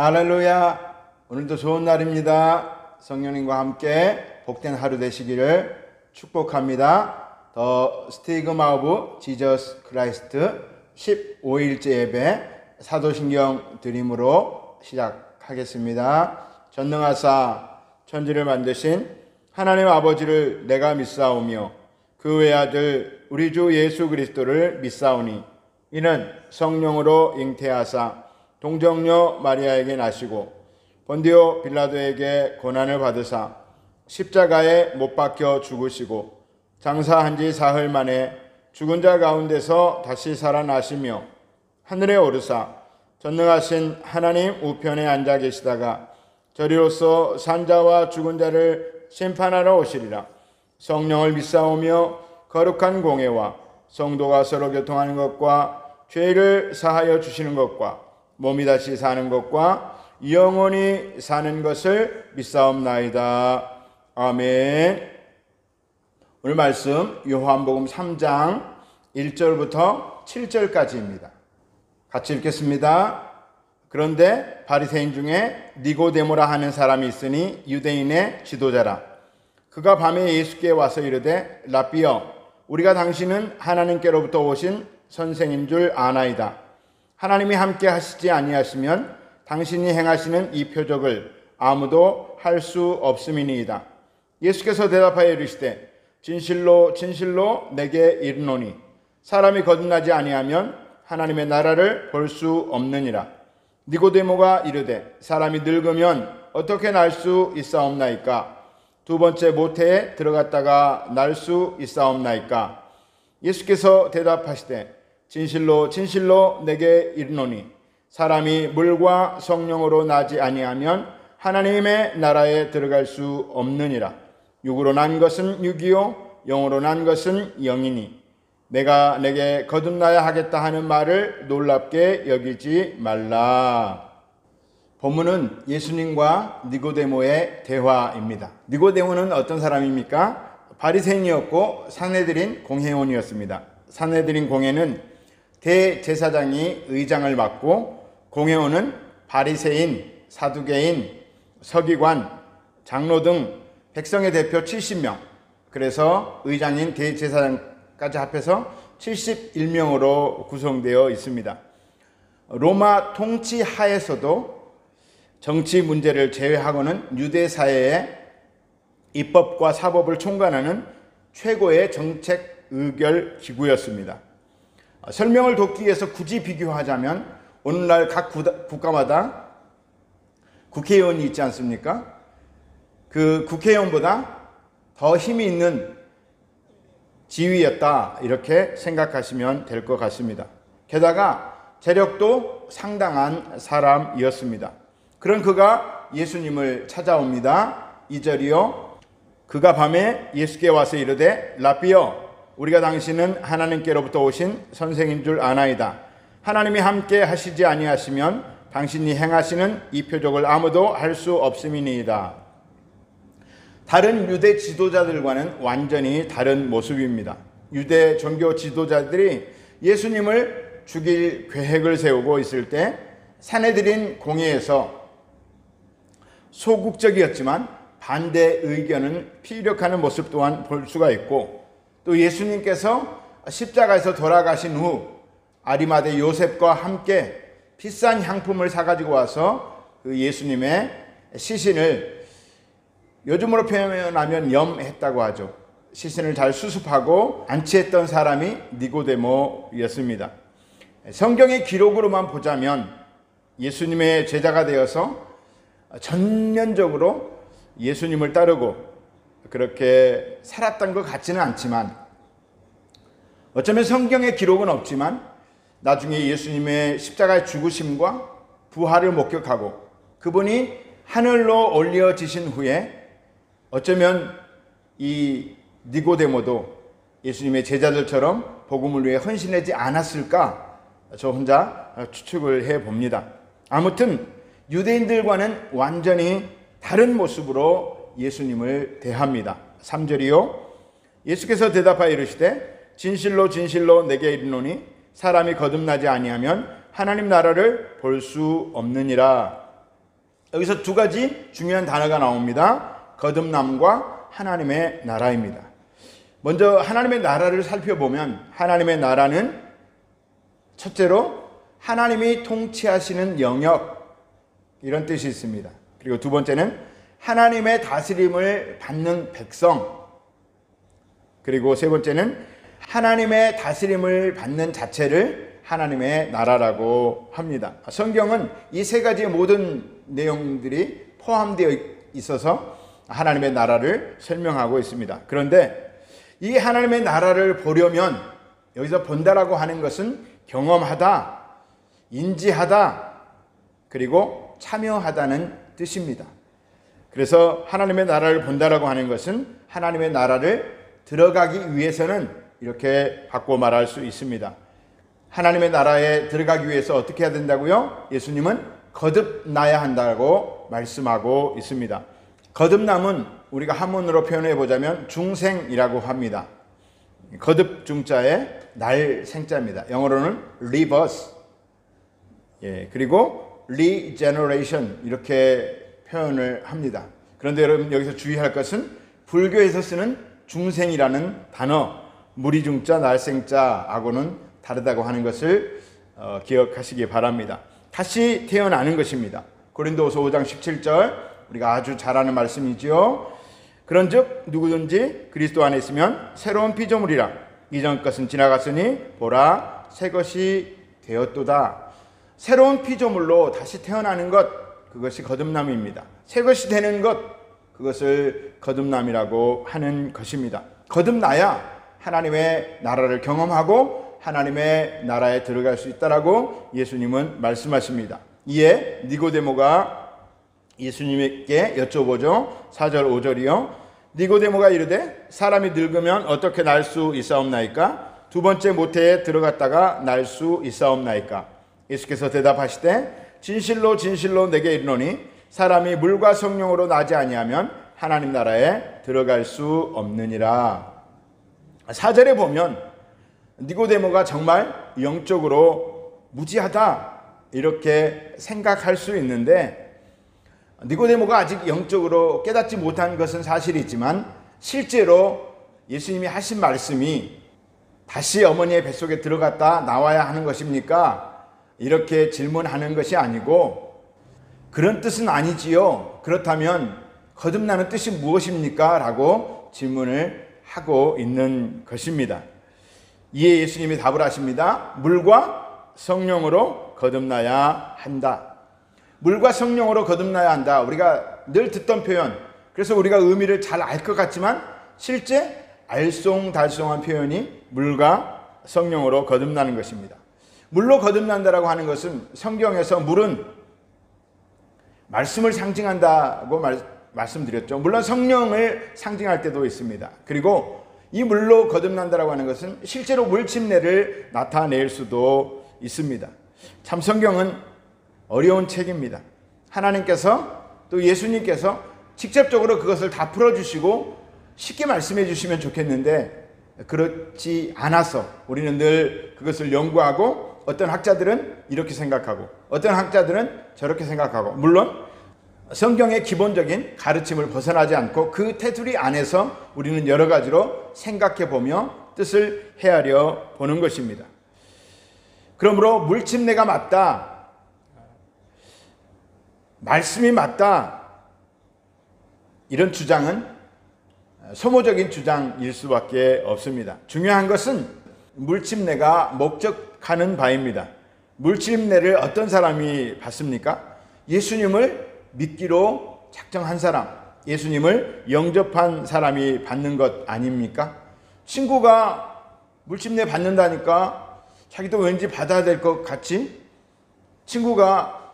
할렐루야. 오늘도 좋은 날입니다. 성령님과 함께 복된 하루 되시기를 축복합니다. 더 스티그마 오브 지저스 크라이스트 15일째 예배 사도신경 드림으로 시작하겠습니다. 전능하사 천지를 만드신 하나님 아버지를 내가 믿사오며 그 외아들 우리 주 예수 그리스도를 믿사오니 이는 성령으로 잉태하사 동정녀 마리아에게 나시고 본디오 빌라도에게 고난을 받으사 십자가에 못 박혀 죽으시고 장사한 지 사흘 만에 죽은 자 가운데서 다시 살아나시며 하늘에 오르사 전능하신 하나님 우편에 앉아 계시다가 저리로서 산자와 죽은 자를 심판하러 오시리라. 성령을 믿사오며 거룩한 공회와 성도가 서로 교통하는 것과 죄를 사하여 주시는 것과 몸이 다시 사는 것과 영원히 사는 것을 믿사옵나이다. 아멘. 오늘 말씀 요한복음 3장 1절부터 7절까지입니다. 같이 읽겠습니다. 그런데 바리새인 중에 니고데모라 하는 사람이 있으니 유대인의 지도자라. 그가 밤에 예수께 와서 이르되 라삐여 우리가 당신은 하나님께로부터 오신 선생인 줄 아나이다. 하나님이 함께 하시지 아니하시면 당신이 행하시는 이 표적을 아무도 할 수 없음이니이다. 예수께서 대답하여 이르시되 진실로 진실로 내게 이르노니 사람이 거듭나지 아니하면 하나님의 나라를 볼 수 없느니라. 니고데모가 이르되 사람이 늙으면 어떻게 날 수 있사옵나이까? 두 번째 모태에 들어갔다가 날 수 있사옵나이까? 예수께서 대답하시되 진실로 진실로 내게 이르노니 사람이 물과 성령으로 나지 아니하면 하나님의 나라에 들어갈 수 없느니라. 육으로 난 것은 육이요 영으로 난 것은 영이니 내가 내게 거듭나야 하겠다 하는 말을 놀랍게 여기지 말라. 본문은 예수님과 니고데모의 대화입니다. 니고데모는 어떤 사람입니까? 바리새인이었고 산헤드린 공회원이었습니다. 산헤드린 공회는 대제사장이 의장을 맡고 공회원은 바리새인, 사두개인, 서기관, 장로 등 백성의 대표 70명, 그래서 의장인 대제사장까지 합해서 71명으로 구성되어 있습니다. 로마 통치 하에서도 정치 문제를 제외하고는 유대 사회의 입법과 사법을 총괄하는 최고의 정책 의결 기구였습니다. 설명을 돕기 위해서 굳이 비교하자면 오늘날 각 국가마다 국회의원이 있지 않습니까? 그 국회의원보다 더 힘이 있는 지위였다 이렇게 생각하시면 될 것 같습니다. 게다가 재력도 상당한 사람이었습니다. 그런 그가 예수님을 찾아옵니다. 2절이요. 그가 밤에 예수께 와서 이르되 라삐여 우리가 당신은 하나님께로부터 오신 선생인 줄 아나이다. 하나님이 함께 하시지 아니하시면 당신이 행하시는 이 표적을 아무도 할 수 없음이니이다. 다른 유대 지도자들과는 완전히 다른 모습입니다. 유대 종교 지도자들이 예수님을 죽일 계획을 세우고 있을 때 산헤드린 공회에서 소극적이었지만 반대 의견은 피력하는 모습 또한 볼 수가 있고, 또 예수님께서 십자가에서 돌아가신 후 아리마대 요셉과 함께 비싼 향품을 사가지고 와서 그 예수님의 시신을 요즘으로 표현하면 염했다고 하죠. 시신을 잘 수습하고 안치했던 사람이 니고데모였습니다. 성경의 기록으로만 보자면 예수님의 제자가 되어서 전면적으로 예수님을 따르고 그렇게 살았던 것 같지는 않지만, 어쩌면 성경의 기록은 없지만 나중에 예수님의 십자가의 죽으심과 부활을 목격하고 그분이 하늘로 올려지신 후에 어쩌면 이 니고데모도 예수님의 제자들처럼 복음을 위해 헌신하지 않았을까, 저 혼자 추측을 해봅니다. 아무튼 유대인들과는 완전히 다른 모습으로 예수님을 대합니다. 3절이요. 예수께서 대답하여 이르시되 진실로 진실로 내게 이르노니 사람이 거듭나지 아니하면 하나님 나라를 볼 수 없느니라. 여기서 두 가지 중요한 단어가 나옵니다. 거듭남과 하나님의 나라입니다. 먼저 하나님의 나라를 살펴보면 하나님의 나라는 첫째로 하나님이 통치하시는 영역, 이런 뜻이 있습니다. 그리고 두 번째는 하나님의 다스림을 받는 백성, 그리고 세 번째는 하나님의 다스림을 받는 자체를 하나님의 나라라고 합니다. 성경은 이 세 가지의 모든 내용들이 포함되어 있어서 하나님의 나라를 설명하고 있습니다. 그런데 이 하나님의 나라를 보려면 여기서 본다라고 하는 것은 경험하다, 인지하다, 그리고 참여하다는 뜻입니다. 그래서 하나님의 나라를 본다라고 하는 것은 하나님의 나라를 들어가기 위해서는 이렇게 바꿔 말할 수 있습니다. 하나님의 나라에 들어가기 위해서 어떻게 해야 된다고요? 예수님은 거듭나야 한다고 말씀하고 있습니다. 거듭남은 우리가 한문으로 표현해 보자면 중생이라고 합니다. 거듭 중자에 날 생자입니다. 영어로는 rebirth, 그리고 regeneration 이렇게 표현을 합니다. 그런데 여러분 여기서 주의할 것은 불교에서 쓰는 중생이라는 단어, 무리중자 날생자하고는 다르다고 하는 것을 기억하시기 바랍니다. 다시 태어나는 것입니다. 고린도후서 5장 17절 우리가 아주 잘 아는 말씀이지요. 그런즉 누구든지 그리스도 안에 있으면 새로운 피조물이라 이전 것은 지나갔으니 보라 새 것이 되었도다. 새로운 피조물로 다시 태어나는 것, 그것이 거듭남입니다. 새 것이 되는 것, 그것을 거듭남이라고 하는 것입니다. 거듭나야 하나님의 나라를 경험하고 하나님의 나라에 들어갈 수 있다라고 예수님은 말씀하십니다. 이에 니고데모가 예수님께 여쭤보죠. 4절 5절이요. 니고데모가 이르되 사람이 늙으면 어떻게 날 수 있사옵나이까? 두 번째 모태에 들어갔다가 날 수 있사옵나이까? 예수께서 대답하시되 진실로 진실로 내게 이르노니 사람이 물과 성령으로 나지 아니하면 하나님 나라에 들어갈 수 없느니라. 4절에 보면 니고데모가 정말 영적으로 무지하다 이렇게 생각할 수 있는데, 니고데모가 아직 영적으로 깨닫지 못한 것은 사실이지만 실제로 예수님이 하신 말씀이 다시 어머니의 뱃속에 들어갔다 나와야 하는 것입니까? 이렇게 질문하는 것이 아니고, 그런 뜻은 아니지요. 그렇다면 거듭나는 뜻이 무엇입니까? 라고 질문을 하고 있는 것입니다. 이에 예수님이 답을 하십니다. 물과 성령으로 거듭나야 한다. 물과 성령으로 거듭나야 한다. 우리가 늘 듣던 표현, 그래서 우리가 의미를 잘 알 것 같지만 실제 알쏭달쏭한 표현이 물과 성령으로 거듭나는 것입니다. 물로 거듭난다라고 하는 것은 성경에서 물은 말씀을 상징한다고 말씀드렸죠. 물론 성령을 상징할 때도 있습니다. 그리고 이 물로 거듭난다라고 하는 것은 실제로 물침례를 나타낼 수도 있습니다. 참 성경은 어려운 책입니다. 하나님께서 또 예수님께서 직접적으로 그것을 다 풀어주시고 쉽게 말씀해 주시면 좋겠는데 그렇지 않아서 우리는 늘 그것을 연구하고, 어떤 학자들은 이렇게 생각하고 어떤 학자들은 저렇게 생각하고, 물론 성경의 기본적인 가르침을 벗어나지 않고 그 테두리 안에서 우리는 여러 가지로 생각해 보며 뜻을 헤아려 보는 것입니다. 그러므로 물침례가 맞다, 말씀이 맞다, 이런 주장은 소모적인 주장일 수밖에 없습니다. 중요한 것은 물침례가 목적하는 바입니다. 물침례를 어떤 사람이 받습니까? 예수님을 믿기로 작정한 사람, 예수님을 영접한 사람이 받는 것 아닙니까? 친구가 물침례 받는다니까 자기도 왠지 받아야 될 것 같이, 친구가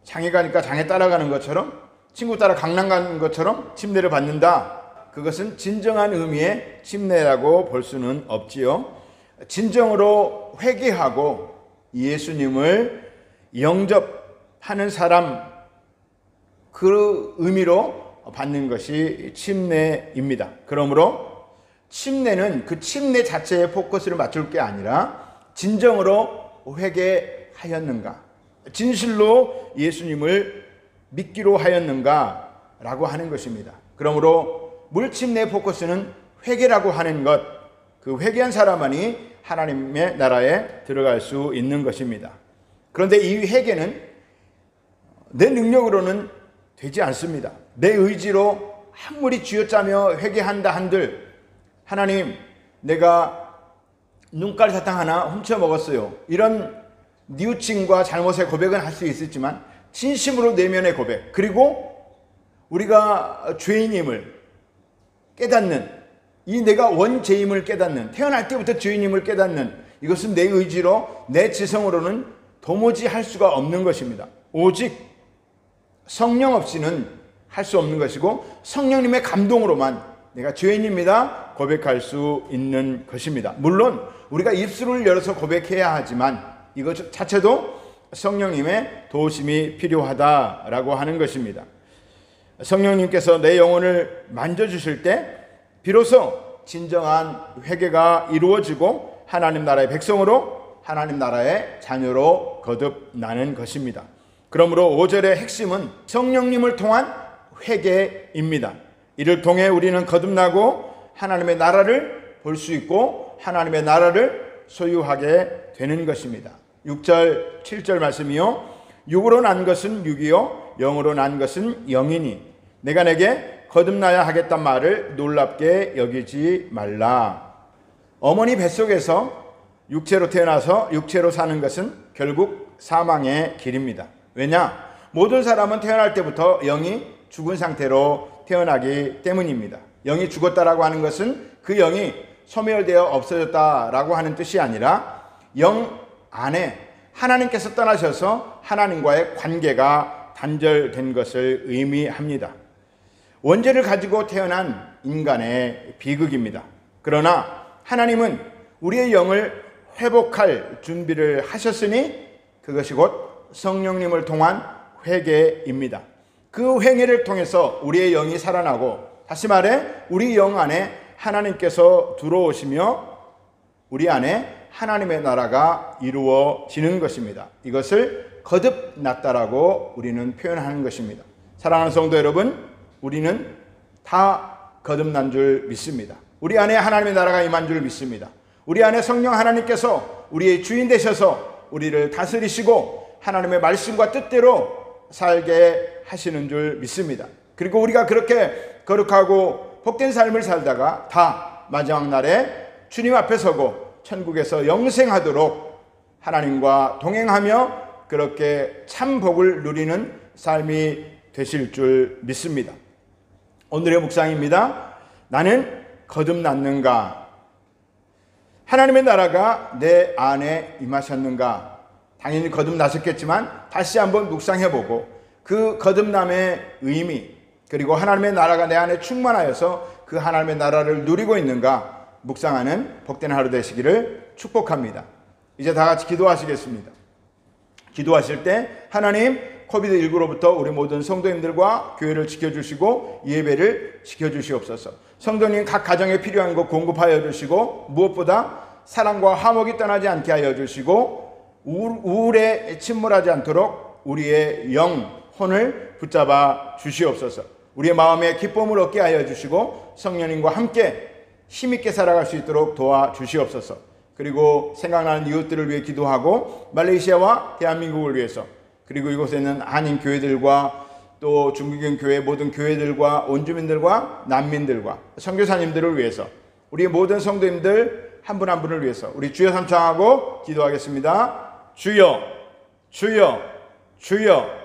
장에 가니까 장에 따라가는 것처럼, 친구 따라 강남 가는 것처럼 침례를 받는다. 그것은 진정한 의미의 침례라고 볼 수는 없지요. 진정으로 회개하고 예수님을 영접하는 사람, 그 의미로 받는 것이 침례입니다. 그러므로 침례는 그 침례 자체에 포커스를 맞출 게 아니라 진정으로 회개하였는가, 진실로 예수님을 믿기로 하였는가? 라고 하는 것입니다. 그러므로 물침내 포커스는 회개라고 하는 것, 그 회개한 사람만이 하나님의 나라에 들어갈 수 있는 것입니다. 그런데 이 회개는 내 능력으로는 되지 않습니다. 내 의지로 아무리 쥐어짜며 회개한다 한들, 하나님, 내가 눈깔 사탕 하나 훔쳐 먹었어요, 이런 뉘우침과 잘못의 고백은 할 수 있었지만 진심으로 내면의 고백, 그리고 우리가 죄인임을 깨닫는, 이 내가 원죄임을 깨닫는, 태어날 때부터 죄인임을 깨닫는, 이것은 내 의지로, 내 지성으로는 도무지 할 수가 없는 것입니다. 오직 성령 없이는 할 수 없는 것이고, 성령님의 감동으로만 내가 죄인입니다 고백할 수 있는 것입니다. 물론 우리가 입술을 열어서 고백해야 하지만 이것 자체도 성령님의 도우심이 필요하다라고 하는 것입니다. 성령님께서 내 영혼을 만져주실 때 비로소 진정한 회개가 이루어지고 하나님 나라의 백성으로, 하나님 나라의 자녀로 거듭나는 것입니다. 그러므로 5절의 핵심은 성령님을 통한 회개입니다. 이를 통해 우리는 거듭나고 하나님의 나라를 볼 수 있고 하나님의 나라를 소유하게 되는 것입니다. 6절 7절 말씀이요, 육으로 난 것은 육이요 영으로 난 것은 영이니 내가 내게 거듭나야 하겠단 말을 놀랍게 여기지 말라. 어머니 뱃속에서 육체로 태어나서 육체로 사는 것은 결국 사망의 길입니다. 왜냐? 모든 사람은 태어날 때부터 영이 죽은 상태로 태어나기 때문입니다. 영이 죽었다라고 하는 것은 그 영이 소멸되어 없어졌다라고 하는 뜻이 아니라 영 안에 하나님께서 떠나셔서 하나님과의 관계가 단절된 것을 의미합니다. 원죄를 가지고 태어난 인간의 비극입니다. 그러나 하나님은 우리의 영을 회복할 준비를 하셨으니 그것이 곧 성령님을 통한 회개입니다. 그 회개를 통해서 우리의 영이 살아나고, 다시 말해 우리 영 안에 하나님께서 들어오시며 우리 안에 하나님의 나라가 이루어지는 것입니다. 이것을 거듭났다라고 우리는 표현하는 것입니다. 사랑하는 성도 여러분, 우리는 다 거듭난 줄 믿습니다. 우리 안에 하나님의 나라가 임한 줄 믿습니다. 우리 안에 성령 하나님께서 우리의 주인 되셔서 우리를 다스리시고 하나님의 말씀과 뜻대로 살게 하시는 줄 믿습니다. 그리고 우리가 그렇게 거룩하고 복된 삶을 살다가 다 마지막 날에 주님 앞에 서고 천국에서 영생하도록 하나님과 동행하며 그렇게 참 복을 누리는 삶이 되실 줄 믿습니다. 오늘의 묵상입니다. 나는 거듭났는가? 하나님의 나라가 내 안에 임하셨는가? 당연히 거듭나셨겠지만 다시 한번 묵상해보고 그 거듭남의 의미, 그리고 하나님의 나라가 내 안에 충만하여서 그 하나님의 나라를 누리고 있는가 묵상하는 복된 하루 되시기를 축복합니다. 이제 다 같이 기도하시겠습니다. 기도하실 때 하나님, 코비드19로부터 우리 모든 성도님들과 교회를 지켜주시고 예배를 지켜주시옵소서. 성도님 각 가정에 필요한 것 공급하여 주시고, 무엇보다 사랑과 화목이 떠나지 않게 하여 주시고, 우울에 침몰하지 않도록 우리의 영혼을 붙잡아 주시옵소서. 우리의 마음에 기쁨을 얻게 하여 주시고 성령님과 함께 힘있게 살아갈 수 있도록 도와주시옵소서. 그리고 생각나는 이웃들을 위해 기도하고 말레이시아와 대한민국을 위해서, 그리고 이곳에 있는 한인 교회들과 또 중국인 교회 모든 교회들과 온주민들과 난민들과 선교사님들을 위해서, 우리의 모든 성도님들 한 분 한 분을 위해서 우리 주여 삼창하고 기도하겠습니다. 주여, 주여, 주여.